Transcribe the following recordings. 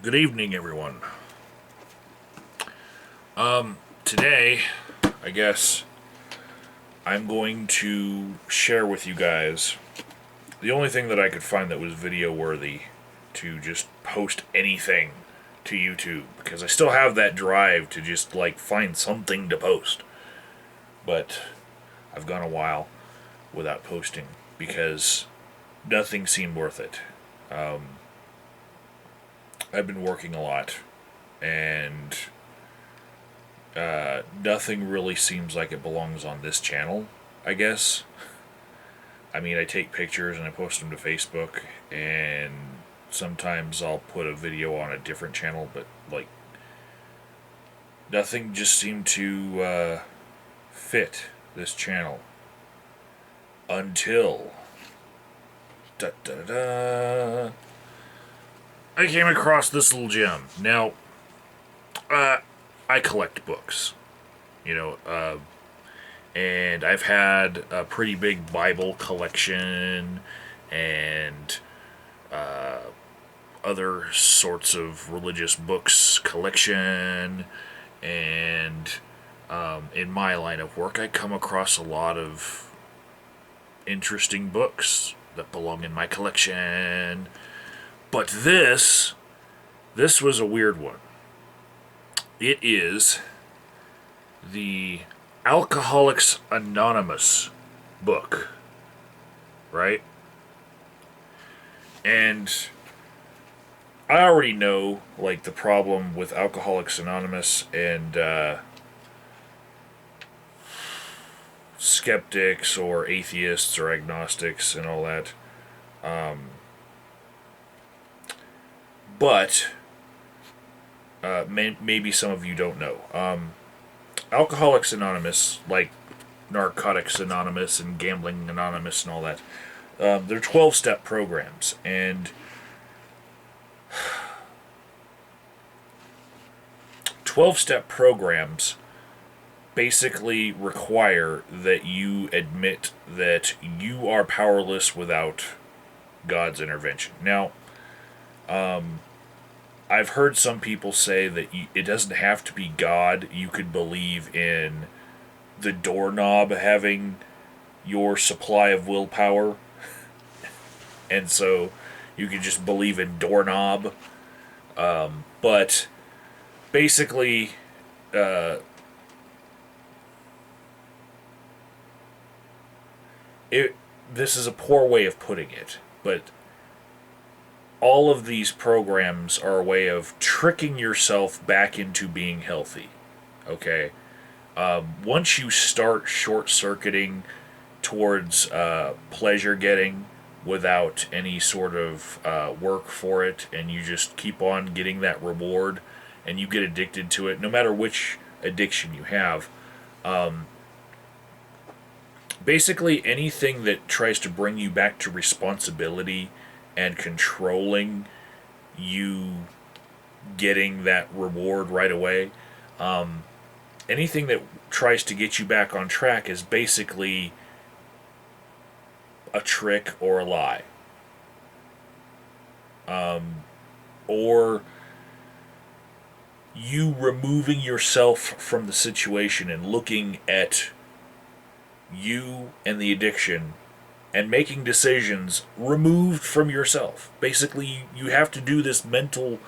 Good evening, everyone. Today, I guess, I'm going to share with you guys the only thing that I could find that was video worthy to just post anything to YouTube, because I still have that drive to just, find something to post. But I've gone a while without posting because nothing seemed worth it. I've been working a lot, and nothing really seems like it belongs on this channel, I guess. I mean, I take pictures and I post them to Facebook, and sometimes I'll put a video on a different channel, but, nothing just seemed to fit this channel. Until. Da, da, da, da, I came across this little gem. Now, I collect books. You know, and I've had a pretty big Bible collection and other sorts of religious books collection. And in my line of work, I come across a lot of interesting books that belong in my collection. But this was a weird one. It is the Alcoholics Anonymous book, right? And I already know, the problem with Alcoholics Anonymous and skeptics or atheists or agnostics and all that. But maybe some of you don't know. Alcoholics Anonymous, like Narcotics Anonymous and Gambling Anonymous and all that, they're 12-step programs. And 12-step programs basically require that you admit that you are powerless without God's intervention. Now, I've heard some people say that it doesn't have to be God. You could believe in the doorknob having your supply of willpower. And so you could just believe in doorknob. But basically, this is a poor way of putting it, but all of these programs are a way of tricking yourself back into being healthy. Okay? Once you start short-circuiting towards pleasure getting without any sort of work for it, and you just keep on getting that reward, and you get addicted to it, no matter which addiction you have, basically anything that tries to bring you back to responsibility and controlling you getting that reward right away, anything that tries to get you back on track is basically a trick or a lie. Or you removing yourself from the situation and looking at you and the addiction and making decisions removed from yourself. Basically, you have to do this mental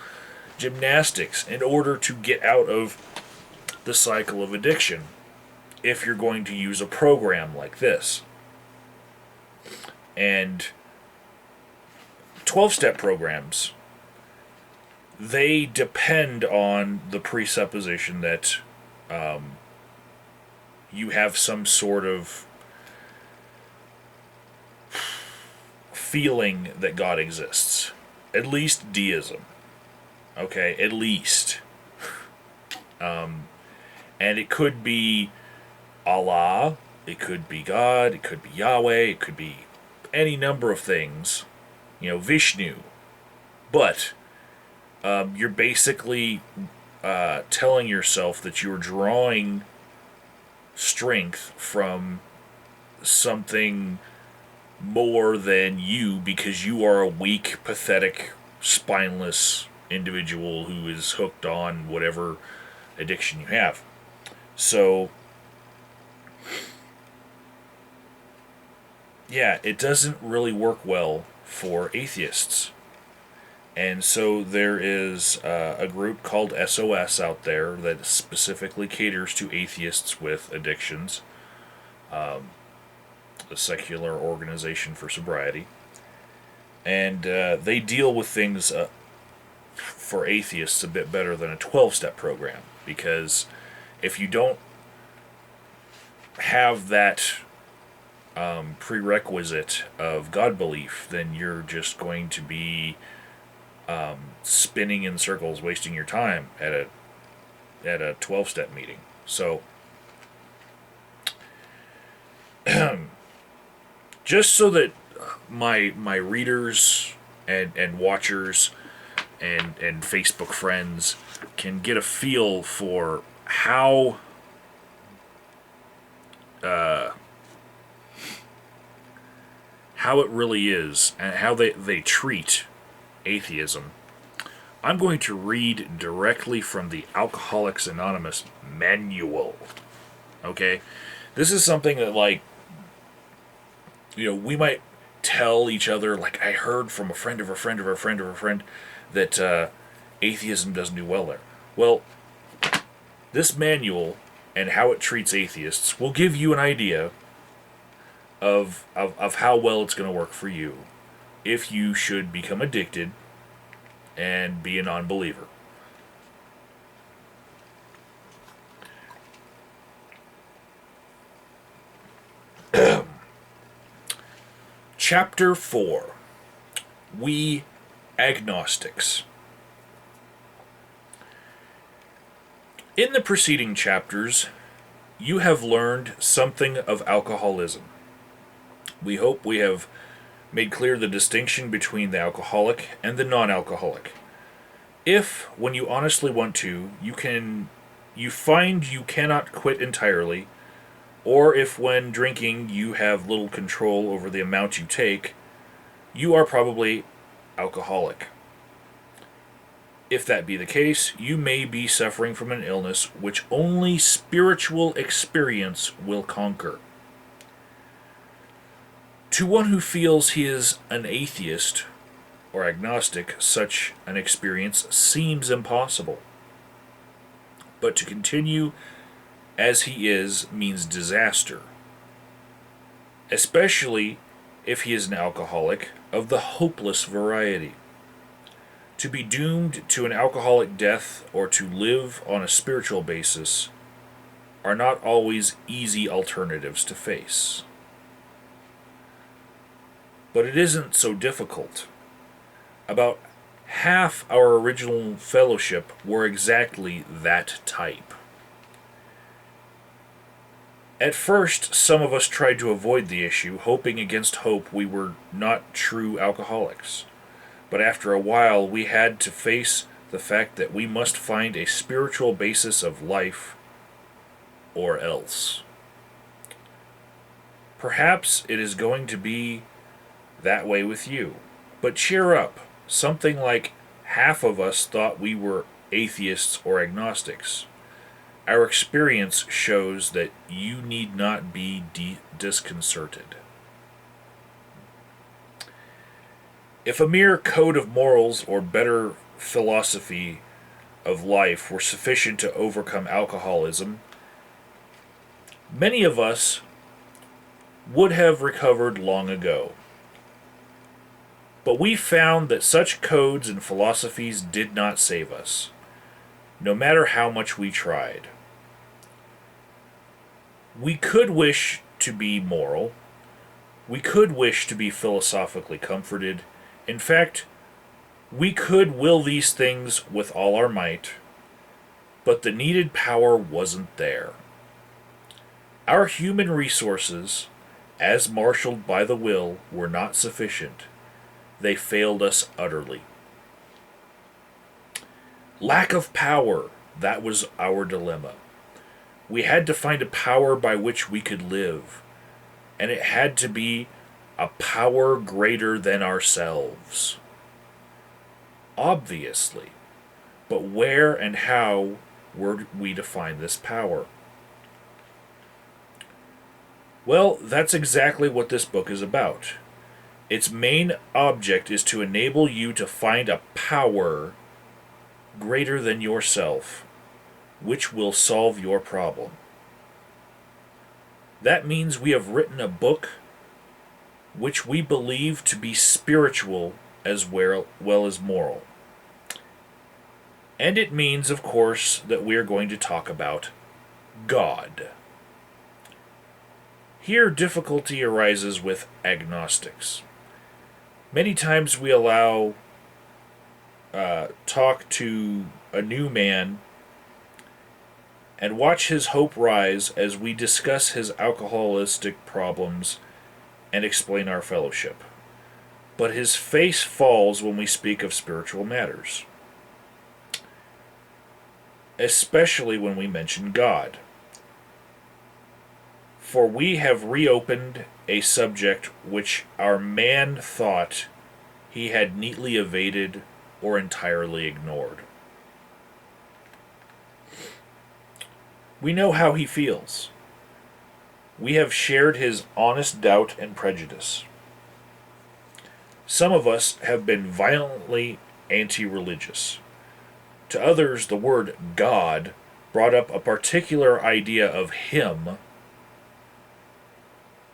gymnastics in order to get out of the cycle of addiction if you're going to use a program like this. And 12-step programs, they depend on the presupposition that you have some sort of feeling that God exists. At least deism. Okay, at least. And it could be Allah, it could be God, it could be Yahweh, it could be any number of things. Vishnu. But you're basically telling yourself that you're drawing strength from something more than you because you are a weak, pathetic, spineless individual who is hooked on whatever addiction you have. So, yeah, it doesn't really work well for atheists. And so there is a group called SOS out there that specifically caters to atheists with addictions, a secular organization for sobriety. And they deal with things for atheists a bit better than a 12-step program, because if you don't have that prerequisite of God belief, then you're just going to be spinning in circles, wasting your time at a 12-step meeting. So, just so that my readers and watchers and Facebook friends can get a feel for how it really is and how they treat atheism, I'm going to read directly from the Alcoholics Anonymous manual. Okay? This is something that, like, we might tell each other, like, I heard from a friend of a friend of a friend of a friend that atheism doesn't do well there. Well, this manual and how it treats atheists will give you an idea of how well it's going to work for you if you should become addicted and be a non-believer. Chapter 4. We Agnostics. In the preceding chapters, you have learned something of alcoholism. We hope we have made clear the distinction between the alcoholic and the non-alcoholic. If, when you honestly want to, you find you cannot quit entirely, or if when drinking you have little control over the amount you take, you are probably alcoholic. If that be the case, you may be suffering from an illness which only spiritual experience will conquer. To one who feels he is an atheist or agnostic, such an experience seems impossible. But to continue as he is means disaster, especially if he is an alcoholic of the hopeless variety. To be doomed to an alcoholic death or to live on a spiritual basis are not always easy alternatives to face. But it isn't so difficult. About half our original fellowship were exactly that type. At first, some of us tried to avoid the issue, hoping against hope we were not true alcoholics. But after a while, we had to face the fact that we must find a spiritual basis of life, or else. Perhaps it is going to be that way with you. But cheer up. Something like half of us thought we were atheists or agnostics. Our experience shows that you need not be disconcerted. If a mere code of morals or better philosophy of life were sufficient to overcome alcoholism, many of us would have recovered long ago. But we found that such codes and philosophies did not save us, no matter how much we tried. We could wish to be moral. We could wish to be philosophically comforted. In fact, we could will these things with all our might, but the needed power wasn't there. Our human resources, as marshaled by the will, were not sufficient. They failed us utterly. Lack of power, that was our dilemma. We had to find a power by which we could live, and it had to be a power greater than ourselves. Obviously, But where and how were we to find this power? Well, that's exactly what this book is about. Its main object is to enable you to find a power greater than yourself, which will solve your problem. That means we have written a book which we believe to be spiritual as well as moral. And it means, of course, that we are going to talk about God. Here, difficulty arises with agnostics. Many times we allow talk to a new man and watch his hope rise as we discuss his alcoholistic problems and explain our fellowship. But his face falls when we speak of spiritual matters, especially when we mention God. For we have reopened a subject which our man thought he had neatly evaded or entirely ignored. We know how he feels. We have shared his honest doubt and prejudice. Some of us have been violently anti-religious. To others, the word God brought up a particular idea of him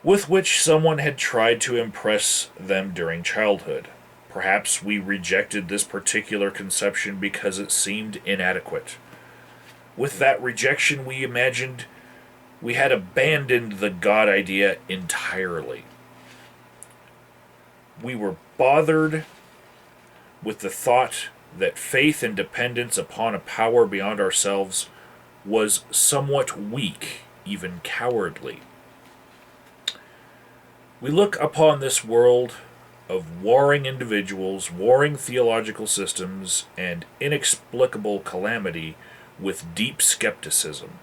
with which someone had tried to impress them during childhood. Perhaps we rejected this particular conception because it seemed inadequate. With that rejection, we imagined we had abandoned the God idea entirely. We were bothered with the thought that faith and dependence upon a power beyond ourselves was somewhat weak, even cowardly. We look upon this world of warring individuals, warring theological systems, and inexplicable calamity with deep skepticism.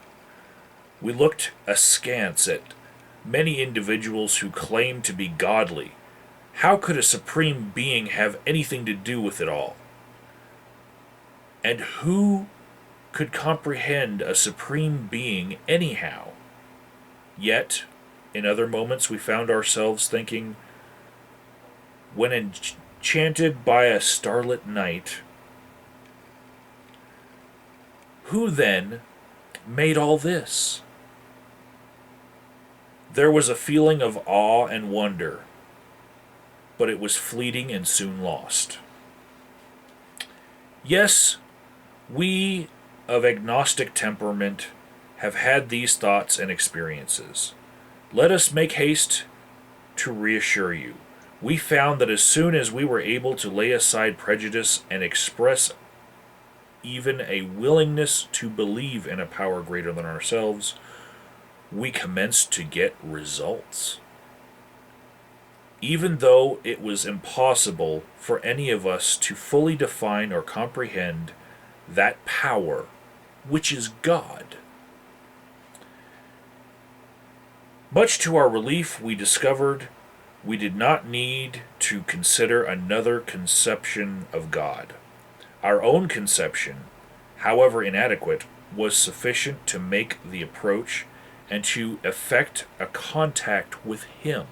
We looked askance at many individuals who claimed to be godly. How could a supreme being have anything to do with it all? And who could comprehend a supreme being anyhow? Yet, in other moments, we found ourselves thinking, when enchanted by a starlit night, who then made all this? There was a feeling of awe and wonder, but it was fleeting and soon lost. Yes, we of agnostic temperament have had these thoughts and experiences. Let us make haste to reassure you. We found that as soon as we were able to lay aside prejudice and express even a willingness to believe in a power greater than ourselves, we commenced to get results. Even though it was impossible for any of us to fully define or comprehend that power, which is God. Much to our relief, we discovered we did not need to consider another conception of God. Our own conception, however inadequate, was sufficient to make the approach and to effect a contact with Him.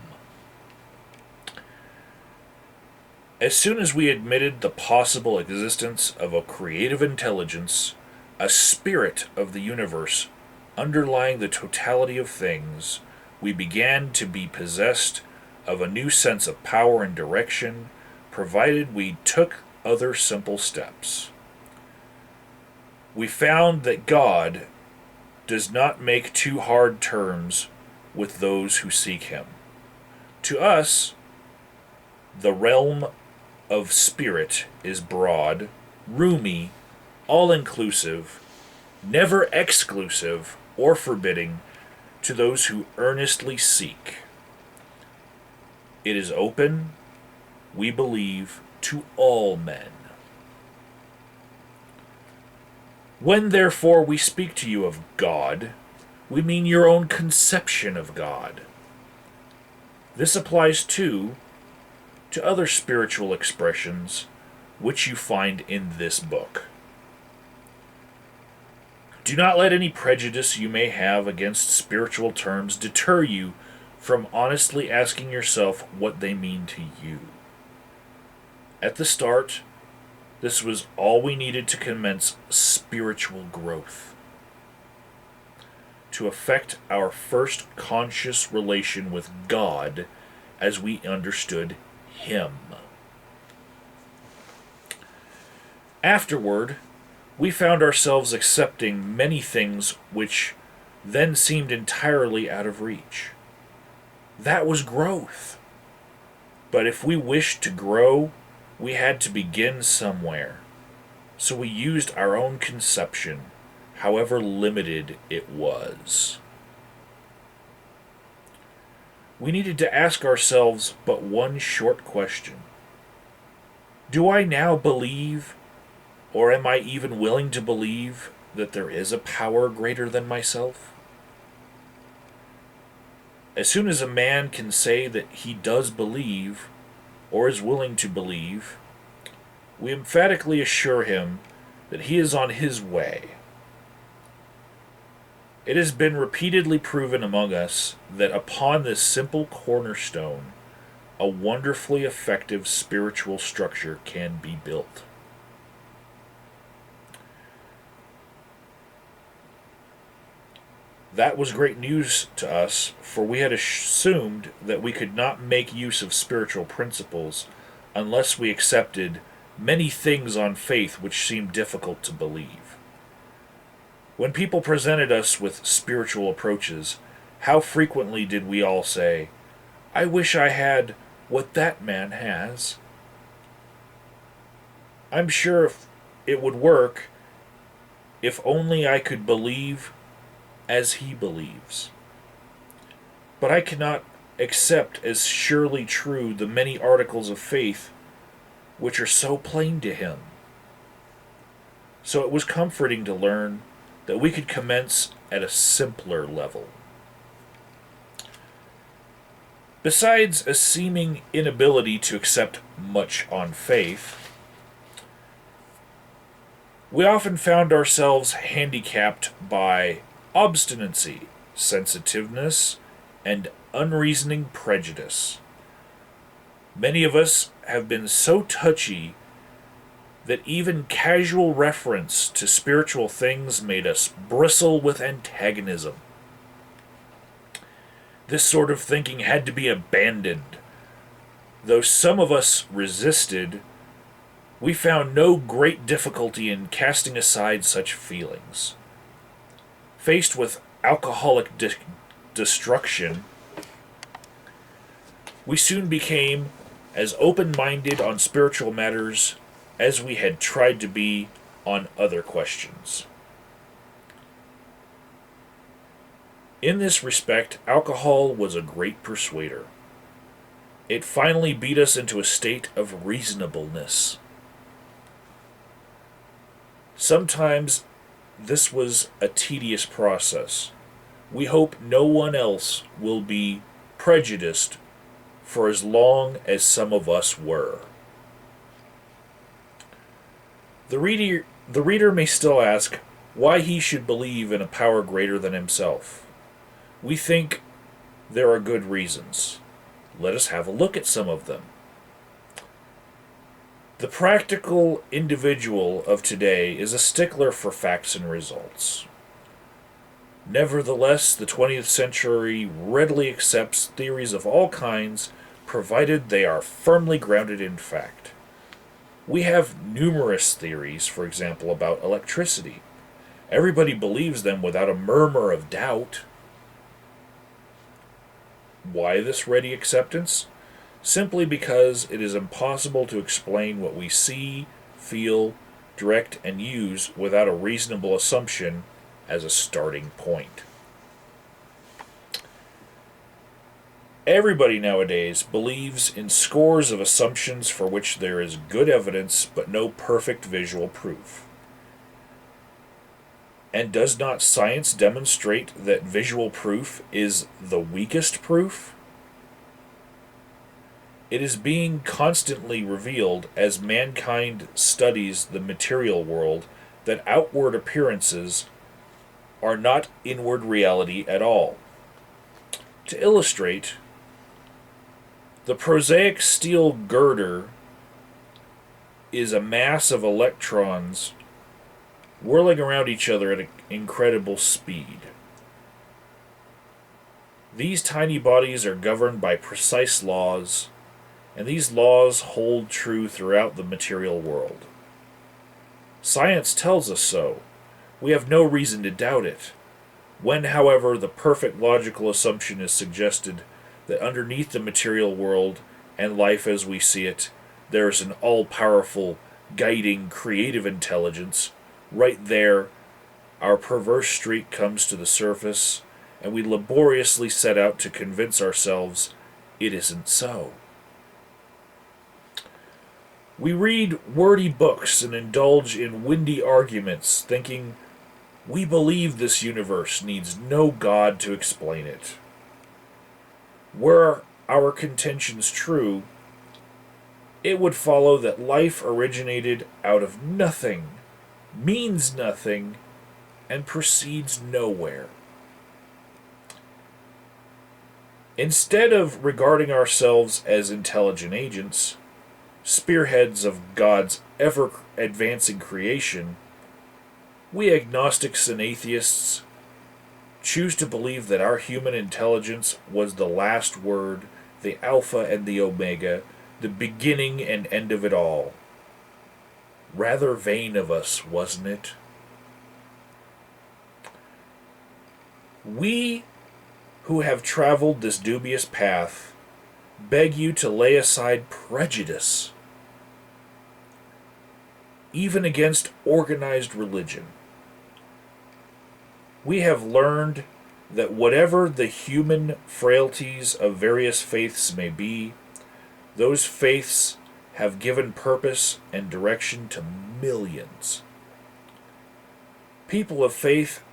As soon as we admitted the possible existence of a creative intelligence, a spirit of the universe underlying the totality of things, we began to be possessed of a new sense of power and direction, provided we took other simple steps. We found that God does not make too hard terms with those who seek Him. To us, the realm of spirit is broad, roomy, all-inclusive, never exclusive or forbidding to those who earnestly seek. It is open, we believe, to all men. When, therefore, we speak to you of God, we mean your own conception of God. This applies, too, to other spiritual expressions which you find in this book. Do not let any prejudice you may have against spiritual terms deter you from honestly asking yourself what they mean to you. At the start, this was all we needed to commence spiritual growth, to affect our first conscious relation with God as we understood Him. Afterward, we found ourselves accepting many things which then seemed entirely out of reach. That was growth. But if we wished to grow, we had to begin somewhere. So we used our own conception, however limited it was. We needed to ask ourselves but one short question. Do I now believe, or am I even willing to believe, that there is a power greater than myself? As soon as a man can say that he does believe, or is willing to believe, we emphatically assure him that he is on his way. It has been repeatedly proven among us that upon this simple cornerstone, a wonderfully effective spiritual structure can be built. That was great news to us, for we had assumed that we could not make use of spiritual principles unless we accepted many things on faith which seemed difficult to believe. When people presented us with spiritual approaches, how frequently did we all say, "I wish I had what that man has. I'm sure it would work if only I could believe as he believes. But I cannot accept as surely true the many articles of faith which are so plain to him." So it was comforting to learn that we could commence at a simpler level. Besides a seeming inability to accept much on faith, we often found ourselves handicapped by obstinacy, sensitiveness, and unreasoning prejudice. Many of us have been so touchy that even casual reference to spiritual things made us bristle with antagonism. This sort of thinking had to be abandoned. Though some of us resisted, we found no great difficulty in casting aside such feelings. Faced with alcoholic destruction, we soon became as open-minded on spiritual matters as we had tried to be on other questions. In this respect, alcohol was a great persuader. It finally beat us into a state of reasonableness. Sometimes this was a tedious process. We hope no one else will be prejudiced for as long as some of us were. The reader may still ask why he should believe in a power greater than himself. We think there are good reasons. Let us have a look at some of them. The practical individual of today is a stickler for facts and results. Nevertheless, the 20th century readily accepts theories of all kinds, provided they are firmly grounded in fact. We have numerous theories, for example, about electricity. Everybody believes them without a murmur of doubt. Why this ready acceptance? Simply because it is impossible to explain what we see, feel, direct, and use without a reasonable assumption as a starting point. Everybody nowadays believes in scores of assumptions for which there is good evidence but no perfect visual proof. And does not science demonstrate that visual proof is the weakest proof? It is being constantly revealed as mankind studies the material world that outward appearances are not inward reality at all. To illustrate, the prosaic steel girder is a mass of electrons whirling around each other at an incredible speed. These tiny bodies are governed by precise laws, and these laws hold true throughout the material world. Science tells us so. We have no reason to doubt it. When, however, the perfect logical assumption is suggested that underneath the material world and life as we see it, there is an all-powerful, guiding, creative intelligence, right there, our perverse streak comes to the surface, and we laboriously set out to convince ourselves it isn't so. We read wordy books and indulge in windy arguments, thinking we believe this universe needs no God to explain it. Were our contentions true, it would follow that life originated out of nothing, means nothing, and proceeds nowhere. Instead of regarding ourselves as intelligent agents, spearheads of God's ever-advancing creation, we agnostics and atheists choose to believe that our human intelligence was the last word, the Alpha and the Omega, the beginning and end of it all. Rather vain of us, wasn't it? We who have traveled this dubious path beg you to lay aside prejudice, even against organized religion. We have learned that whatever the human frailties of various faiths may be, those faiths have given purpose and direction to millions. People of faith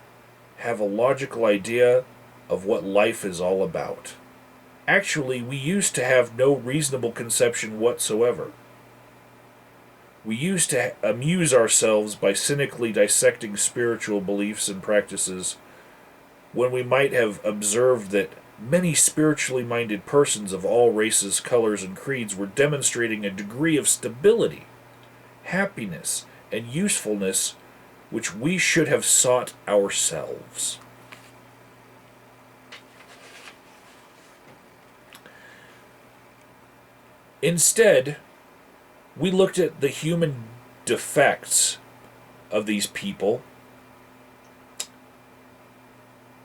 have a logical idea of what life is all about. Actually, we used to have no reasonable conception whatsoever. We used to amuse ourselves by cynically dissecting spiritual beliefs and practices when we might have observed that many spiritually minded persons of all races, colors, and creeds were demonstrating a degree of stability, happiness, and usefulness which we should have sought ourselves. Instead, we looked at the human defects of these people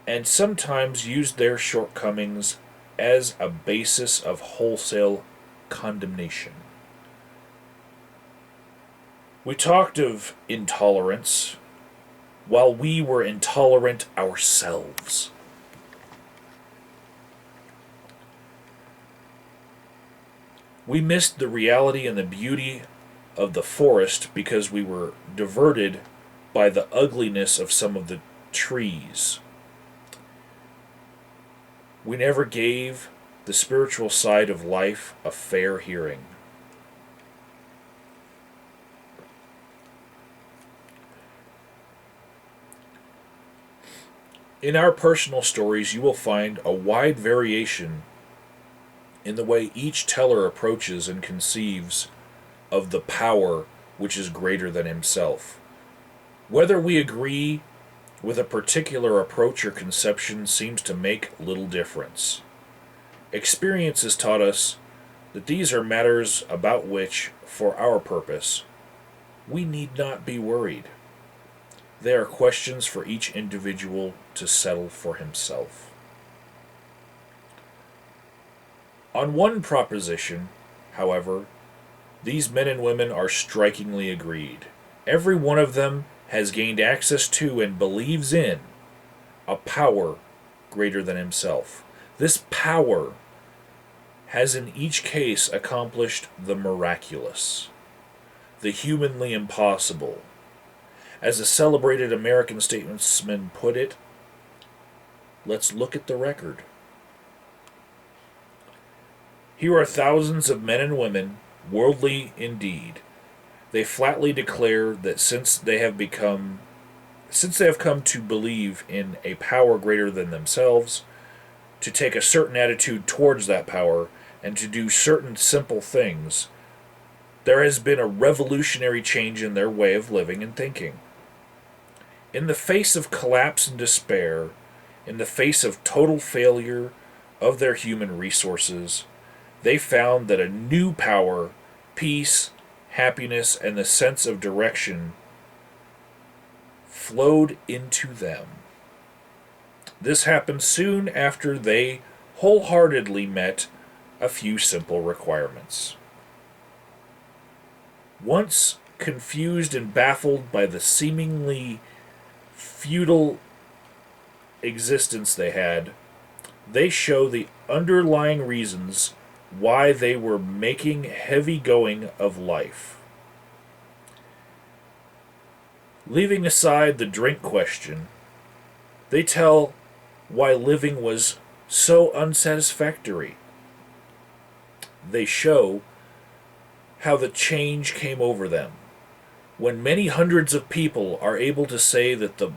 and sometimes used their shortcomings as a basis of wholesale condemnation. We talked of intolerance while we were intolerant ourselves. We missed the reality and the beauty of the forest because we were diverted by the ugliness of some of the trees. We never gave the spiritual side of life a fair hearing. In our personal stories, you will find a wide variation in the way each teller approaches and conceives of the power which is greater than himself. Whether we agree with a particular approach or conception seems to make little difference. Experience has taught us that these are matters about which, for our purpose, we need not be worried. They are questions for each individual to settle for himself. On one proposition, however, these men and women are strikingly agreed. Every one of them has gained access to and believes in a power greater than himself. This power has in each case accomplished the miraculous, the humanly impossible. As a celebrated American statesman put it, let's look at the record. Here are thousands of men and women, worldly indeed. They flatly declare that since they have become since they have come to believe in a power greater than themselves, to take a certain attitude towards that power, and to do certain simple things, there has been a revolutionary change in their way of living and thinking. In the face of collapse and despair, in the face of total failure of their human resources, they found that a new power, peace, happiness, and the sense of direction flowed into them. This happened soon after they wholeheartedly met a few simple requirements. Once confused and baffled by the seemingly futile existence they had, they show the underlying reasons why they were making heavy going of life. Leaving aside the drink question, they tell why living was so unsatisfactory. They show how the change came over them. When many hundreds of people are able to say that the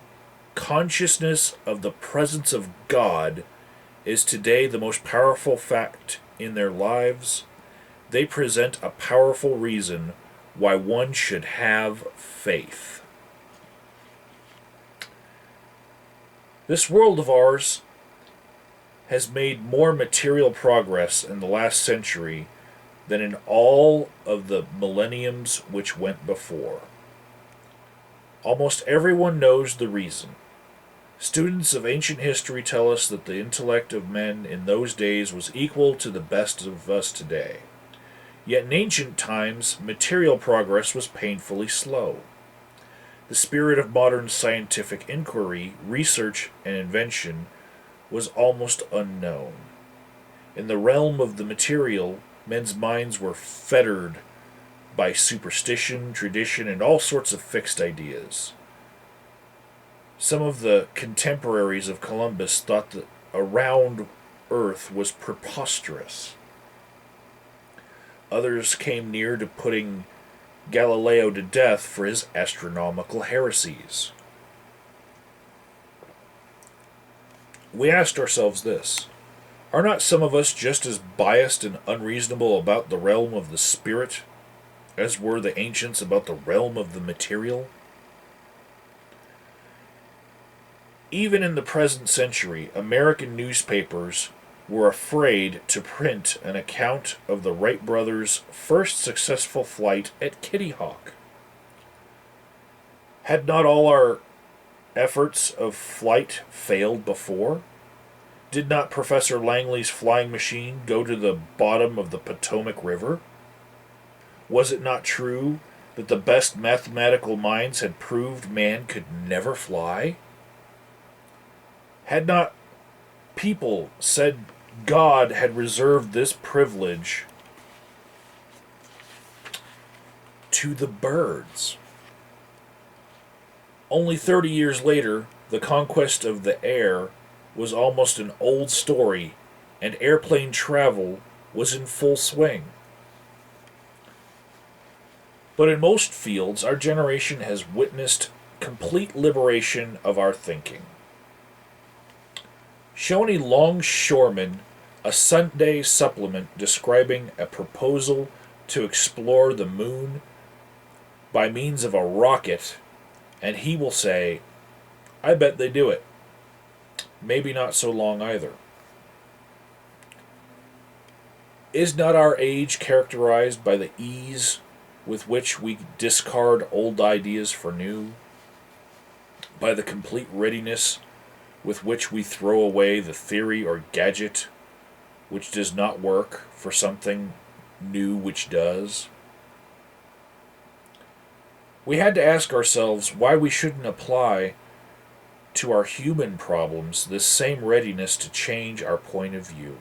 consciousness of the presence of God is today the most powerful fact in their lives, they present a powerful reason why one should have faith. This world of ours has made more material progress in the last century than in all of the millenniums which went before. Almost everyone knows the reason. Students of ancient history tell us that the intellect of men in those days was equal to the best of us today. Yet in ancient times, material progress was painfully slow. The spirit of modern scientific inquiry, research, and invention was almost unknown. In the realm of the material, men's minds were fettered by superstition, tradition, and all sorts of fixed ideas. Some of the contemporaries of Columbus thought that a round earth was preposterous. Others came near to putting Galileo to death for his astronomical heresies. We asked ourselves this: are not some of us just as biased and unreasonable about the realm of the spirit as were the ancients about the realm of the material? Even in the present century, American newspapers were afraid to print an account of the Wright brothers' first successful flight at Kitty Hawk. Had not all our efforts of flight failed before? Did not Professor Langley's flying machine go to the bottom of the Potomac River? Was it not true that the best mathematical minds had proved man could never fly? Had not people said God had reserved this privilege to the birds? Only 30 years later, the conquest of the air was almost an old story, and airplane travel was in full swing. But in most fields, our generation has witnessed complete liberation of our thinking. Show any longshoreman a Sunday supplement describing a proposal to explore the moon by means of a rocket, and he will say, I bet they do it. Maybe not so long either. Is not our age characterized by the ease with which we discard old ideas for new? By the complete readiness with which we throw away the theory or gadget which does not work for something new which does? We had to ask ourselves why we shouldn't apply to our human problems this same readiness to change our point of view.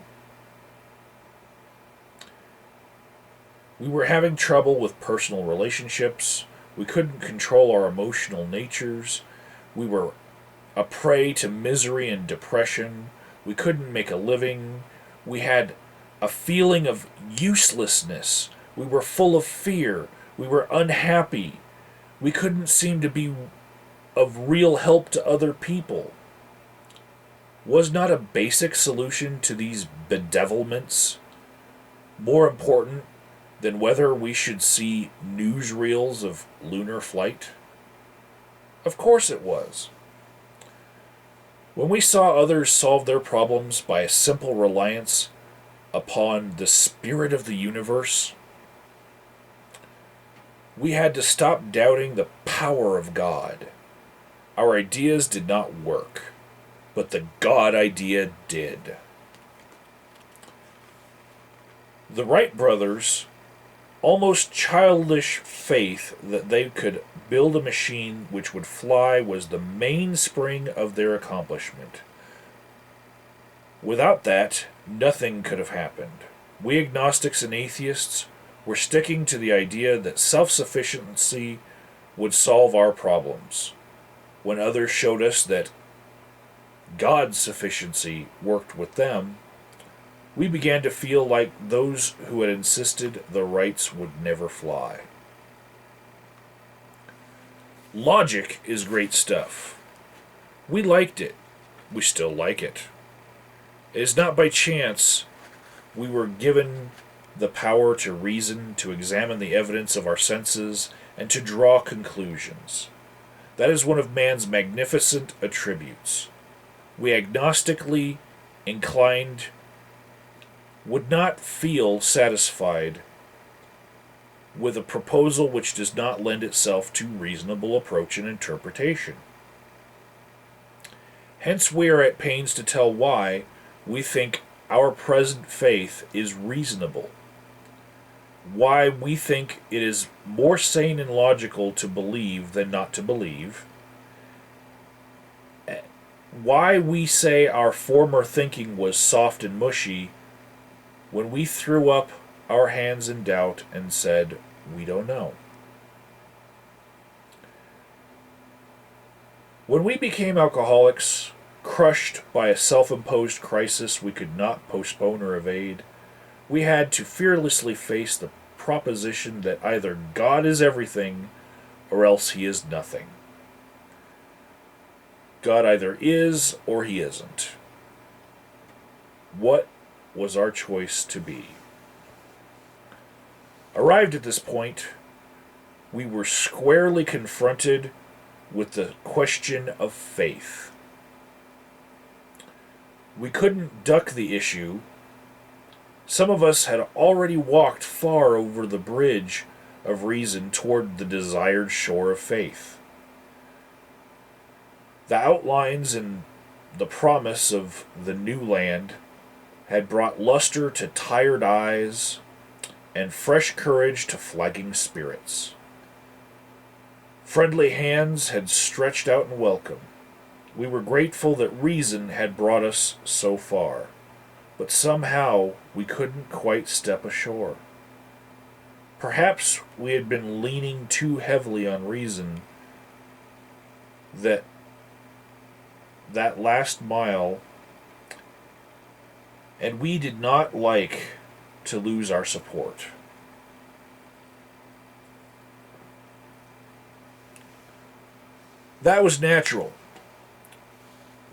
We were having trouble with personal relationships. We couldn't control our emotional natures. We were a prey to misery and depression. We couldn't make a living. We had a feeling of uselessness. We were full of fear. We were unhappy. We couldn't seem to be of real help to other people was not a basic solution to these bedevilments more important than whether we should see newsreels of lunar flight? Of course it was. When we saw others solve their problems by a simple reliance upon the spirit of the universe, we had to stop doubting the power of God. Our ideas did not work, but the God idea did. The Wright brothers' almost childish faith that they could build a machine which would fly was the mainspring of their accomplishment. Without that, nothing could have happened. We agnostics and atheists were sticking to the idea that self-sufficiency would solve our problems, when others showed us that God's sufficiency worked with them. We began to feel like those who had insisted the Wrights would never fly. Logic is great stuff. We liked it. We still like it. It is not by chance we were given the power to reason, to examine the evidence of our senses, and to draw conclusions. That is one of man's magnificent attributes. We agnostically inclined would not feel satisfied with a proposal which does not lend itself to reasonable approach and interpretation. Hence we are at pains to tell why we think our present faith is reasonable, why we think it is more sane and logical to believe than not to believe, why we say our former thinking was soft and mushy when we threw up our hands in doubt and said, we don't know. When we became alcoholics, crushed by a self-imposed crisis we could not postpone or evade, we had to fearlessly face the proposition that either God is everything or else he is nothing. God either is or he isn't. What was our choice to be? Arrived at this point, we were squarely confronted with the question of faith. We couldn't duck the issue. Some of us had already walked far over the bridge of reason toward the desired shore of faith. The outlines and the promise of the new land had brought luster to tired eyes and fresh courage to flagging spirits. Friendly hands had stretched out in welcome. We were grateful that reason had brought us so far, but somehow we couldn't quite step ashore. Perhaps we had been leaning too heavily on reason that last mile, and we did not like to lose our support. That was natural,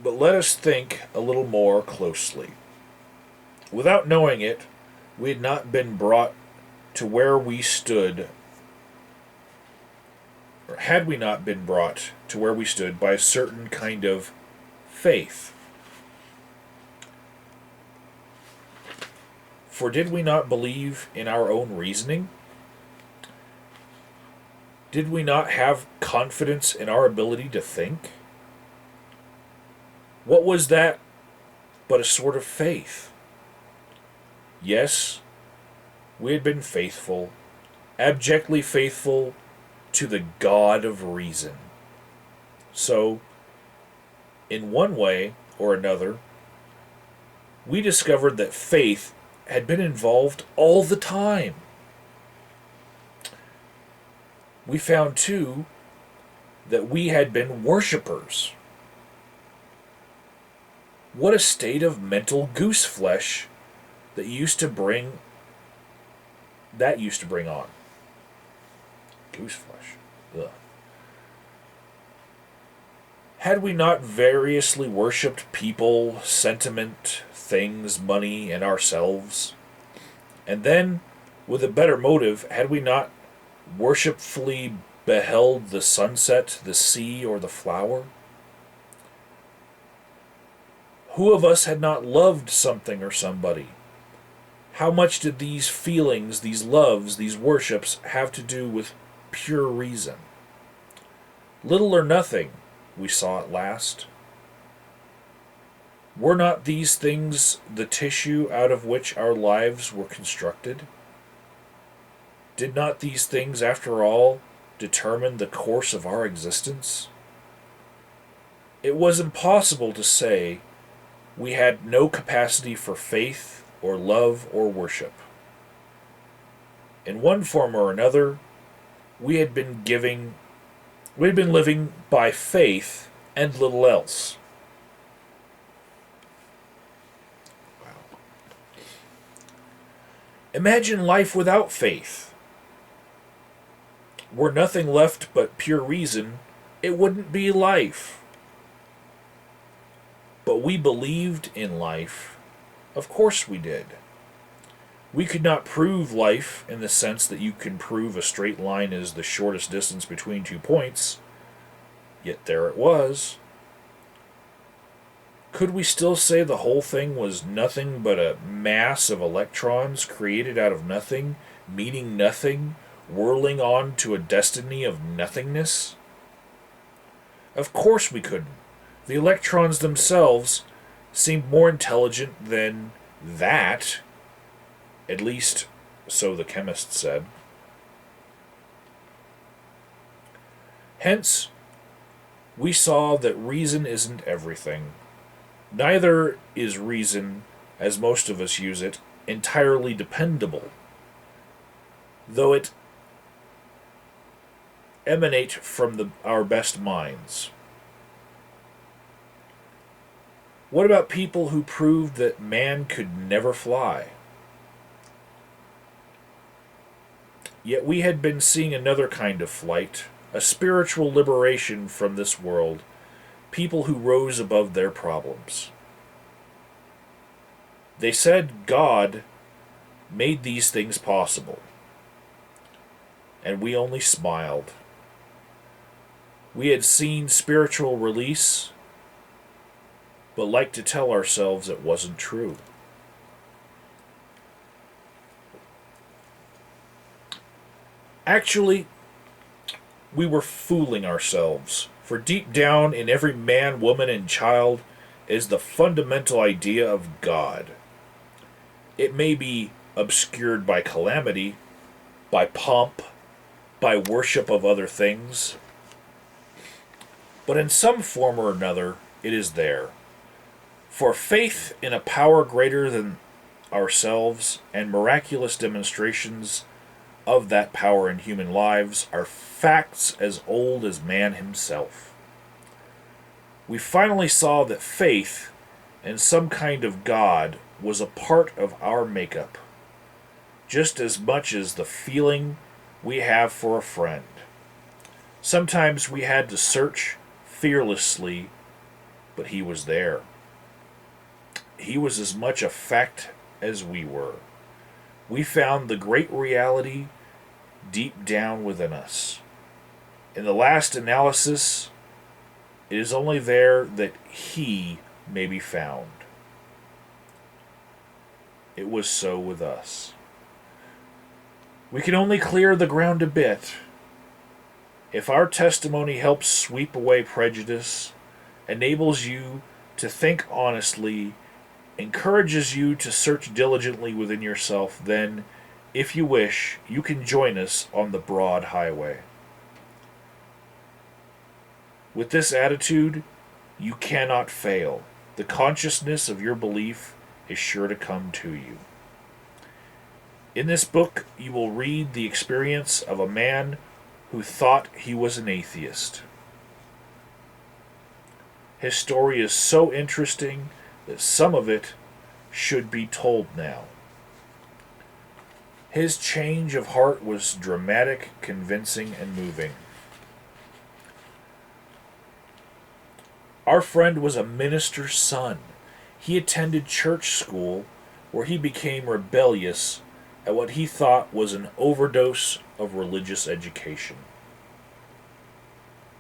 but let us think a little more closely. Without knowing it, we had not been brought to where we stood, or had we not been brought to where we stood by a certain kind of faith. For did we not believe in our own reasoning? Did we not have confidence in our ability to think? What was that but a sort of faith? Yes, we had been faithful, abjectly faithful to the God of reason. So, in one way or another, we discovered that faith had been involved all the time. We found, too, that we had been worshippers. What a state of mental gooseflesh that used to bring on. Gooseflesh. Ugh. Had we not variously worshipped people, sentiment, things, money, and ourselves? And then, with a better motive, had we not worshipfully beheld the sunset, the sea, or the flower? Who of us had not loved something or somebody? How much did these feelings, these loves, these worships have to do with pure reason? Little or nothing, we saw at last. Were not these things the tissue out of which our lives were constructed? Did not these things, after all, determine the course of our existence? It was impossible to say we had no capacity for faith or love or worship. In one form or another, we had been living by faith and little else. Wow. Imagine life without faith. Were nothing left but pure reason, it wouldn't be life. But we believed in life. Of course we did. We could not prove life in the sense that you can prove a straight line is the shortest distance between 2 points. Yet there it was. Could we still say the whole thing was nothing but a mass of electrons created out of nothing, meaning nothing, whirling on to a destiny of nothingness? Of course we couldn't. The electrons themselves seemed more intelligent than that. At least, so the chemist said. Hence, we saw that reason isn't everything. Neither is reason, as most of us use it, entirely dependable, though it emanate from our best minds. What about people who proved that man could never fly? Yet we had been seeing another kind of flight, a spiritual liberation from this world, people who rose above their problems. They said God made these things possible, and we only smiled. We had seen spiritual release, but liked to tell ourselves it wasn't true. Actually, we were fooling ourselves, for deep down in every man, woman, and child is the fundamental idea of God. It may be obscured by calamity, by pomp, by worship of other things, but in some form or another it is there. For faith in a power greater than ourselves and miraculous demonstrations of that power in human lives are facts as old as man himself. We finally saw that faith in some kind of God was a part of our makeup, just as much as the feeling we have for a friend. Sometimes we had to search fearlessly, but he was there. He was as much a fact as we were. We found the great reality deep down within us. In the last analysis, it is only there that he may be found. It was so with us. We can only clear the ground a bit. If our testimony helps sweep away prejudice, enables you to think honestly, encourages you to search diligently within yourself, then, if you wish, you can join us on the broad highway. With this attitude, you cannot fail. The consciousness of your belief is sure to come to you. In this book, you will read the experience of a man who thought he was an atheist. His story is so interesting that some of it should be told now. His change of heart was dramatic, convincing, and moving. Our friend was a minister's son. He attended church school where he became rebellious at what he thought was an overdose of religious education.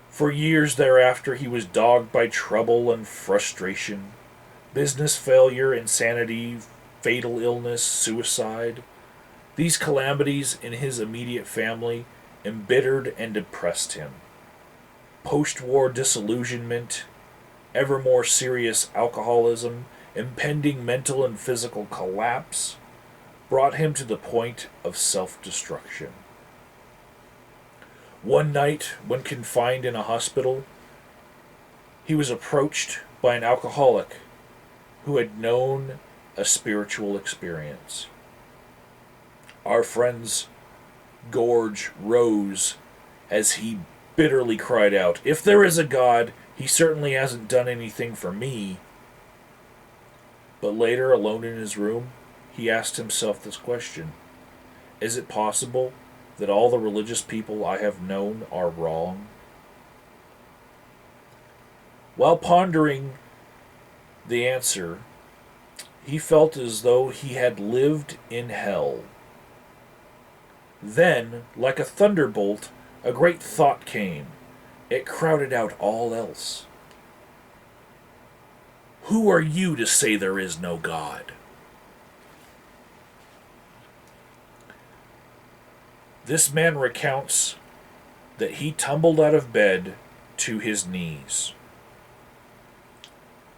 For years thereafter, he was dogged by trouble and frustration, business failure, insanity, fatal illness, suicide. These calamities in his immediate family embittered and depressed him. Post war disillusionment, ever more serious alcoholism, impending mental and physical collapse brought him to the point of self destruction. One night, when confined in a hospital, he was approached by an alcoholic who had known a spiritual experience. Our friend's gorge rose as he bitterly cried out, "If there is a God, he certainly hasn't done anything for me." But later, alone in his room, he asked himself this question: is it possible that all the religious people I have known are wrong? While pondering the answer, he felt as though he had lived in hell. Then, like a thunderbolt, a great thought came. It crowded out all else. Who are you to say there is no God? This man recounts that he tumbled out of bed to his knees.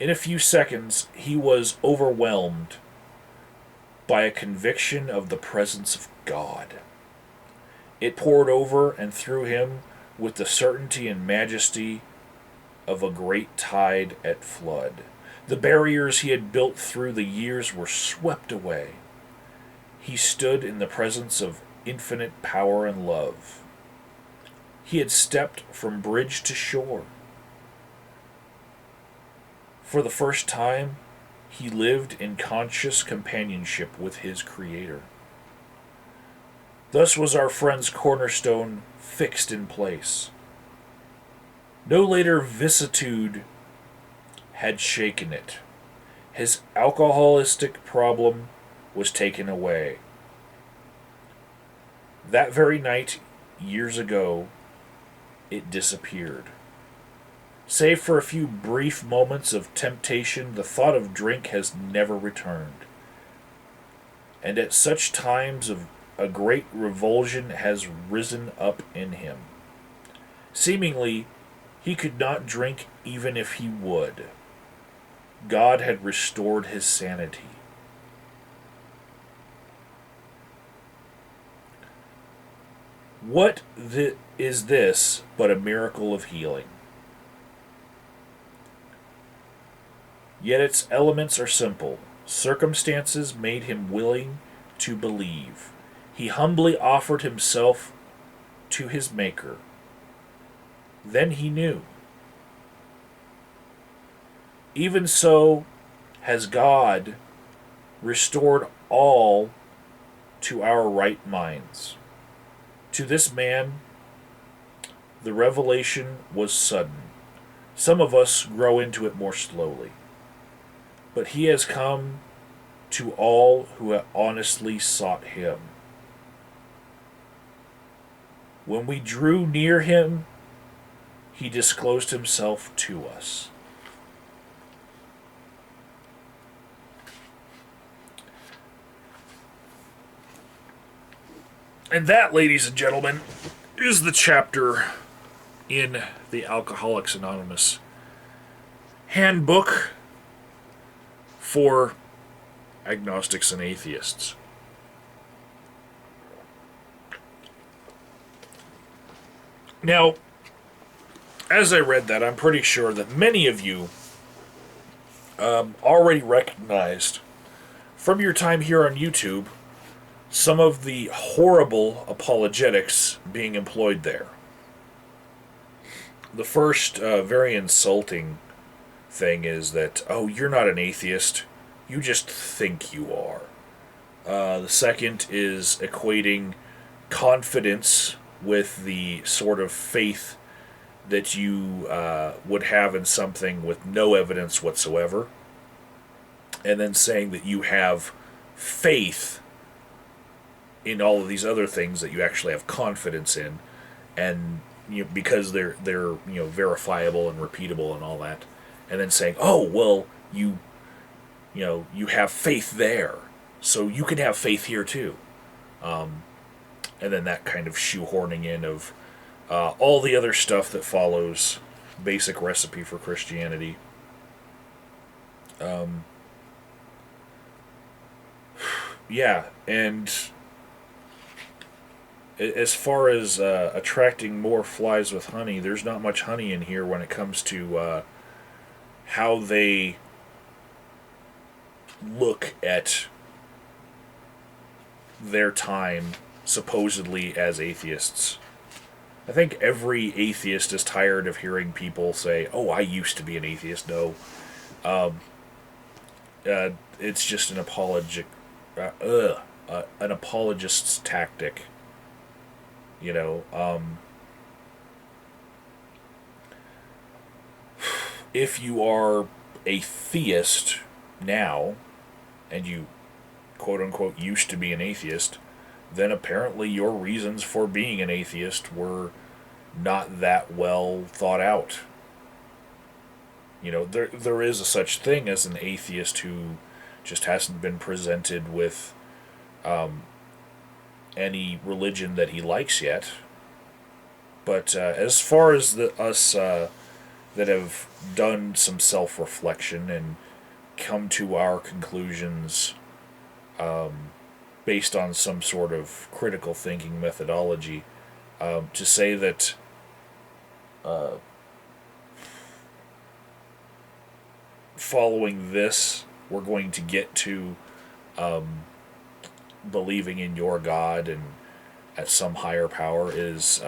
In a few seconds, he was overwhelmed by a conviction of the presence of God. It poured over and through him with the certainty and majesty of a great tide at flood. The barriers he had built through the years were swept away. He stood in the presence of infinite power and love. He had stepped from bridge to shore. For the first time, he lived in conscious companionship with his Creator. Thus was our friend's cornerstone fixed in place. No later vicissitude had shaken it. His alcoholistic problem was taken away. That very night, years ago, it disappeared. Save for a few brief moments of temptation, the thought of drink has never returned. And at such times of a great revulsion has risen up in him. Seemingly, he could not drink even if he would. God had restored his sanity. What is this but a miracle of healing? Yet its elements are simple. Circumstances made him willing to believe. He humbly offered himself to his Maker. Then he knew. Even so has God restored all to our right minds. To this man, the revelation was sudden. Some of us grow into it more slowly. But he has come to all who have honestly sought him. When we drew near him, he disclosed himself to us. And that, ladies and gentlemen, is the chapter in the Alcoholics Anonymous handbook for agnostics and atheists. Now, as I read that, I'm pretty sure that many of you already recognized from your time here on YouTube some of the horrible apologetics being employed there. The first very insulting thing is that, oh, you're not an atheist, you just think you are. The second is equating confidence with the sort of faith that you would have in something with no evidence whatsoever, and then saying that you have faith in all of these other things that you actually have confidence in, and because they're verifiable and repeatable and all that, and then saying, oh well, you have faith there, so you can have faith here too, and then that kind of shoehorning in of all the other stuff that follows basic recipe for Christianity. Yeah, and as far as attracting more flies with honey, there's not much honey in here when it comes to how they look at their time supposedly as atheists. I think every atheist is tired of hearing people say, "Oh, I used to be an atheist." No, it's just an apologist's tactic. You know, if you are a theist now, and you quote unquote used to be an atheist, then apparently your reasons for being an atheist were not that well thought out. There is a such thing as an atheist who just hasn't been presented with any religion that he likes yet. But as far as us that have done some self-reflection and come to our conclusions based on some sort of critical thinking methodology, to say that following this, we're going to get to believing in your God and at some higher power is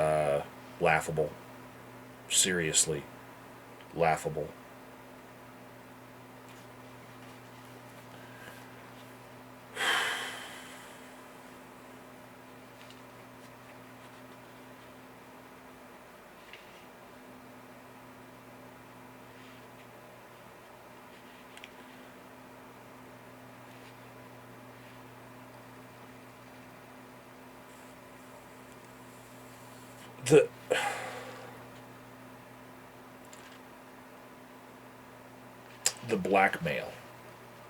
laughable. Seriously, laughable. The the blackmail,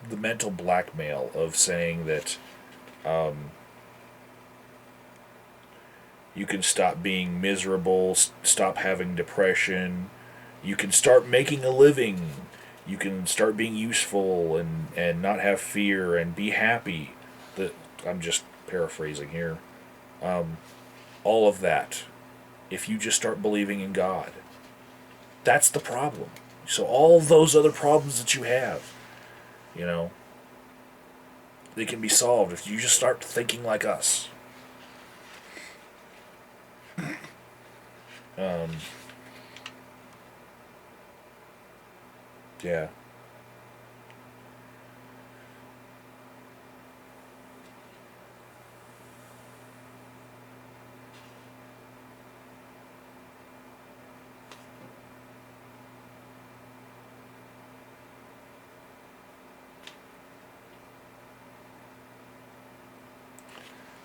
the mental blackmail of saying that you can stop being miserable, stop having depression, you can start making a living, you can start being useful and not have fear and be happy. I'm just paraphrasing here. All of that, if you just start believing in God, that's the problem. So all those other problems that you have, they can be solved if you just start thinking like us. Yeah.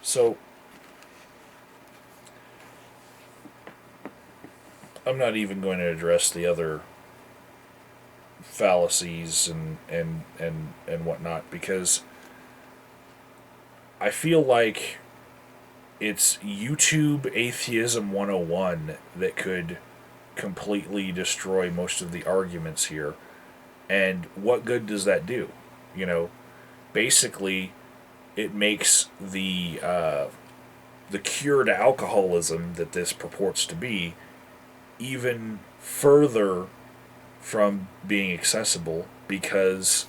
So, I'm not even going to address the other fallacies and whatnot, because I feel like it's YouTube Atheism 101 that could completely destroy most of the arguments here. And what good does that do? Basically, it makes the cure to alcoholism that this purports to be even further from being accessible, because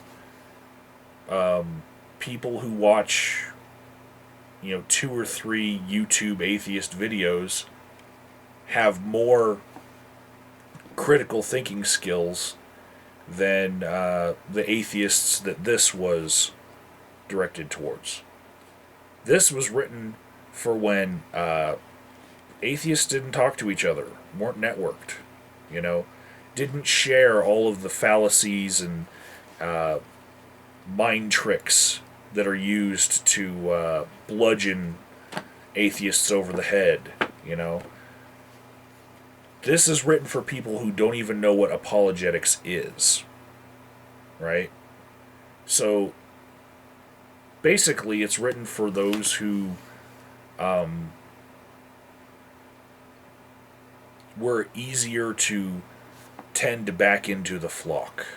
people who watch 2 or 3 YouTube atheist videos have more critical thinking skills than the atheists that this was directed towards. This was written for when atheists didn't talk to each other, weren't networked. you know, didn't share all of the fallacies and mind tricks that are used to bludgeon atheists over the head, you know. This is written for people who don't even know what apologetics is, right? So basically, it's written for those who were easier to tend back into the flock.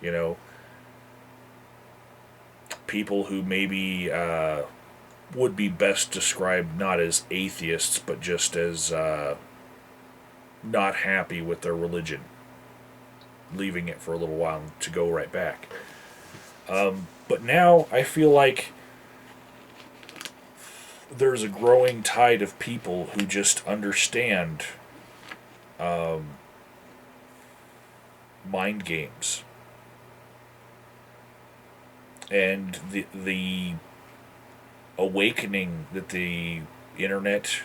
You know, people who maybe would be best described not as atheists, but just as not happy with their religion, leaving it for a little while to go right back. But now I feel like there's a growing tide of people who just understand mind games and the awakening that the internet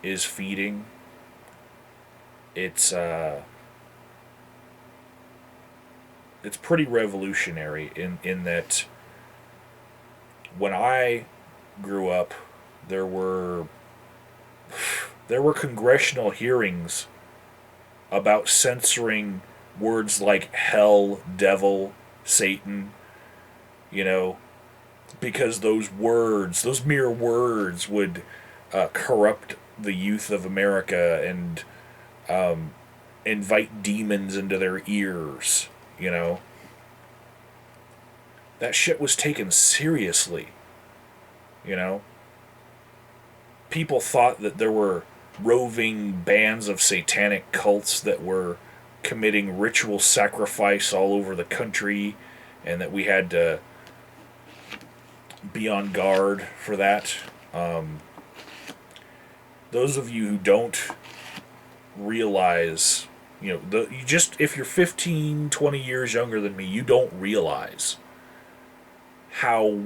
is feeding. It's pretty revolutionary in that when I grew up, there were congressional hearings about censoring words like hell, devil, Satan, you know, because those mere words, would corrupt the youth of America and invite demons into their ears, you know. That shit was taken seriously, you know. People thought that there were roving bands of satanic cults that were committing ritual sacrifice all over the country, and that we had to be on guard for that. Those of you who don't realize, you know, if you're 15, 20 years younger than me, you don't realize how